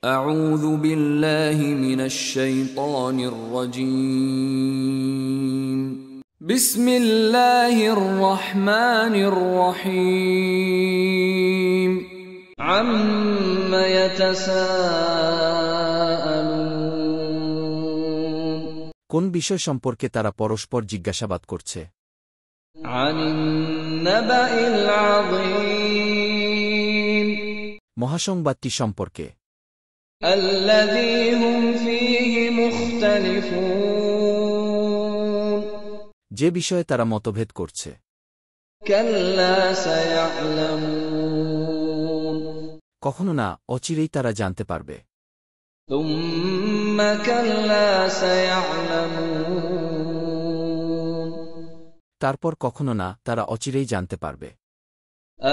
أعوذ بالله من الشيطان الرجيم بسم الله الرحمن الرحيم عم يتساءلون কোন বিষয় সম্পর্কে তারা পরস্পর জিজ্ঞাসাবাদ করছে? عن النبأ العظيم মহাসংবাদটি সম্পর্কে الذي هم فيه مختلفون যে বিষয়ে তারা মতভেদ করছে। كلا سيعلمون কখনো না, অচিরেই তারা জানতে পারবে। ثم كلا سيعلمون তারপর কখনো না, তারা অচিরেই জানতে পারবে।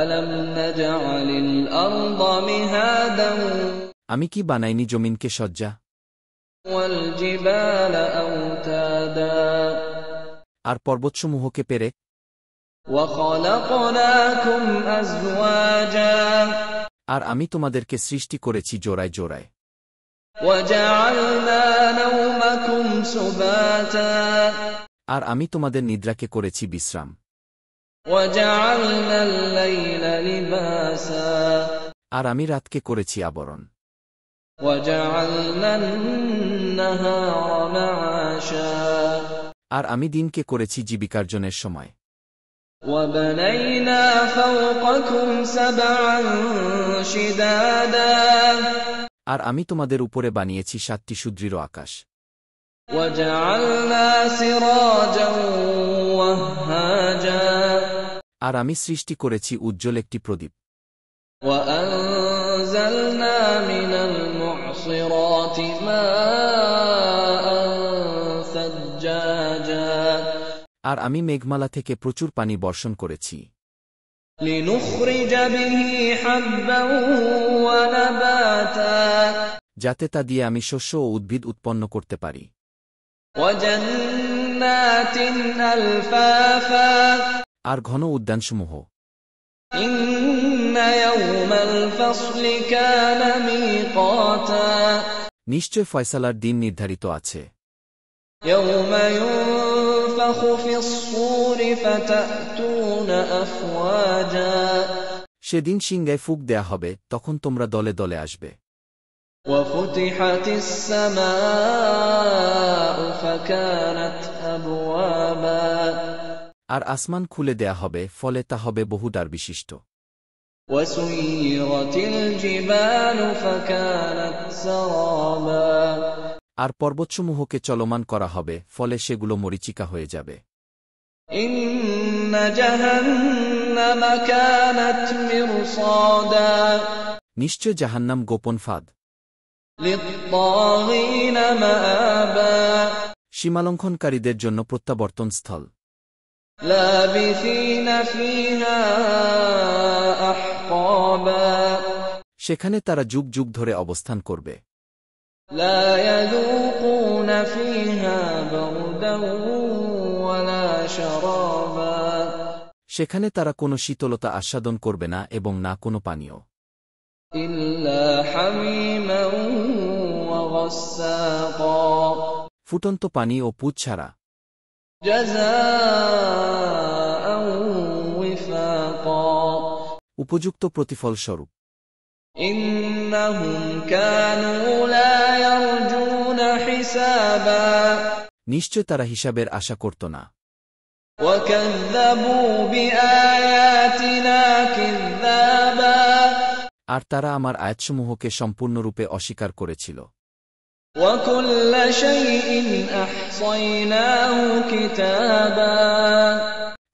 ألم نجعل الأرض مهادا আমি কি বানাইনি জমিনকে শয্যা, والجبال أوتادا আর পর্বতসমূহকে পেরেক? وخلقناكم أزواجا আর আমি তোমাদেরকে সৃষ্টি করেছি জোড়ায় জোড়ায়। وجعلنا نومكم سباتا আর আমি তোমাদের নিদ্রাকে করেছি বিশ্রাম। وجعلنا الليل لباسا আর আমি রাতকে করেছি আবরণ। وجعلنا النهار معاشا আর আমি দিনকে করেছি জীবিকার্জনের সময়। وبنينا فوقكم سبعا شدادا আর আমি তোমাদের উপরে বানিয়েছি 7টি সুদৃঢ় আকাশ। وجعلنا سراجا وهاجا আর আমি সৃষ্টি করেছি উজ্জ্বল একটি প্রদীপ। وأنزلنا من المعصرات ماء ثجاجا আর আমি মেঘমালা থেকে প্রচুর পানি বর্ষণ করেছি, لنخرج به حبا ونباتا যাতে তা দিয়ে আমি শস্য ও উদ্ভিদ উৎপন্ন করতে পারি। وجنات ألفافا আর ঘন উদ্যানসমূহ। إن يوم الفصل كان ميقاتا নিশ্চয় ফয়সালার দিন নির্ধারিত আছে। يوم ينفخ في الصور فتأتون أفواجا সেদিন সিংহায় ফুঁক দেয়া হবে, তখন তোমরা দলে দলে আসবে। وفتحت السماء فكانت أبوابا আর আসমান খুলে দেয়া হবে, ফলে তা হবে বহুদ্বার বিশিষ্ট। وسيرت الجبال فكانت سرابا আর পর্বতসমূহকে চলমান করা হবে, ফলে সেগুলো মরীচিকা হয়ে যাবে। إن جهنم كانت مرصادا নিশ্চয় জাহান্নাম গোপন ফাঁদ, للطاغين مآبا সীমালঙ্ঘনকারীদের জন্য প্রত্যাবর্তন স্থল। لابثين فيها أحقابا সেখানে তারা যুগ যুগ ধরে অবস্থান করবে। لا يذوقون فيها بردا ولا شرابا সেখানে তারা কোনো শীতলতা আস্বাদন করবে না এবং না কোনো পানীয়, إلا حميما وغساقا ফুটন্ত পানি ও পুজ ছাড়া। جزاء وفاقا উপযুক্ত প্রতিফল স্বরূপ। إنهم كانوا لا يرجون حسابا নিশ্চয় তারা হিসাবের আশা করত না। وكذبوا بآياتنا كذابا আর তারা আমার আয়াতসমূহকে সম্পূর্ণরূপে অস্বীকার করেছিল। وكل شيء أحصيناه كتابا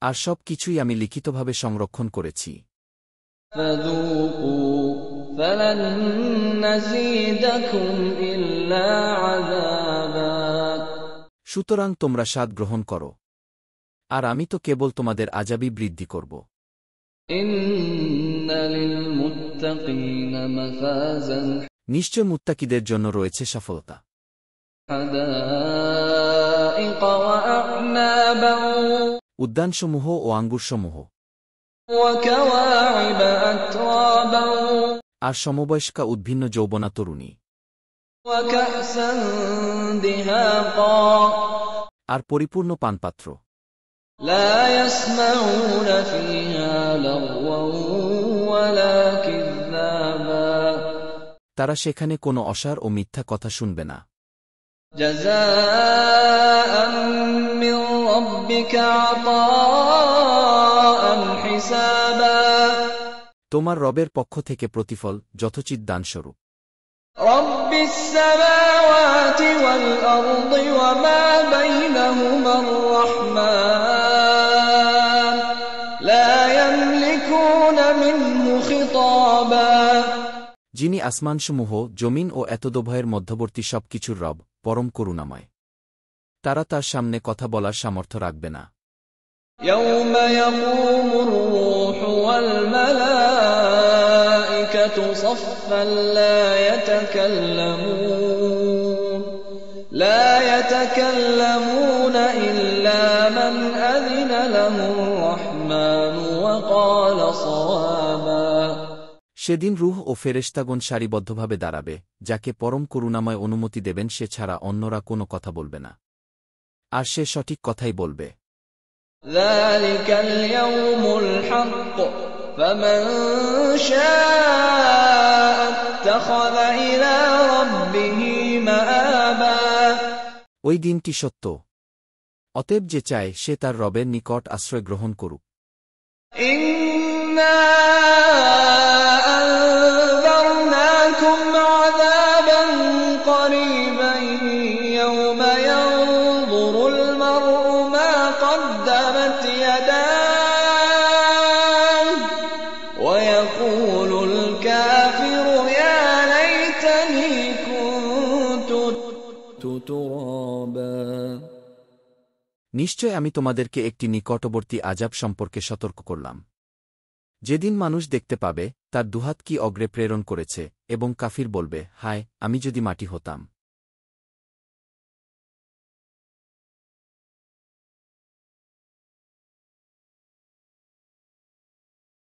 আর সব কিছুই আমি লিখিতভাবে সংরক্ষণ করেছি। فذوقوا فلن نزيدكم إلا عذابا সুতরাং তোমরা স্বাদ গ্রহণ করো, আর আমি তো কেবল তোমাদের আযাবই বৃদ্ধি করব। إن للمتقين مفازا নিশ্চয় মুত্তাকিদের জন্য রয়েছে সফলতা। حدائق وأعنابا উদ্যানসমূহ ও আঙ্গুরসমূহ, وكواعب أترابا আর সমবয়স্কা উদ্ভিন্ন যৌবনা তরুণী। وكأسا دهاقا আর পরিপূর্ণ পানপাত্র। لا يسمعون فيها لغوا ولا كذابا তারা সেখানে কোনো অসার ও মিথ্যা কথা শুনবে না। جزاء من ربك عطاء حسابا তোমার রবের পক্ষ থেকে প্রতিফল যথোচিত দানস্বরূপ। رب السماوات والأرض وما بينهما الرحمن لا يملكون منه خطابا যিনি আসমানসমূহ জমিন ও এতদোভয়ের মধ্যবর্তী সব কিছুর রব, পরম করুণাময়। তারা তার সামনে কথা বলার সামর্থ্য রাখবে না। يوم يقوم الروح والملائكة صفا لا يتكلمون إلا من أذن له الرحمن وقال صوابا সেদিন রূহ ও ফেরেশতাগণ সারিবদ্ধভাবে দাঁড়াবে, যাকে পরম করুণাময় অনুমতি দেবেন সে ছাড়া অন্যরা কোনো কথা বলবে না, আর সে সঠিক কথাই বলবে। ذلك اليوم الحق فمن شاء اتخذ إلى ربه مآبا ওই দিনটি সত্য, অতএব যে চায় সে তার রবের নিকট আশ্রয় গ্রহণ করুক। إنا أنذرناكم عذابا قريبا يوم ينظر المرء ما قدمت يداه ويقول الكافر يا ليتني كنت ترابا নিশ্চয় আমি তোমাদেরকে একটি নিকটবর্তী আযাব সম্পর্কে সতর্ক করলাম। যেদিন মানুষ দেখতে পাবে তার দুহাত কি অগ্রে প্রেরণ করেছে, এবং কাফির বলবে, হায়, আমি যদি মাটি হতাম।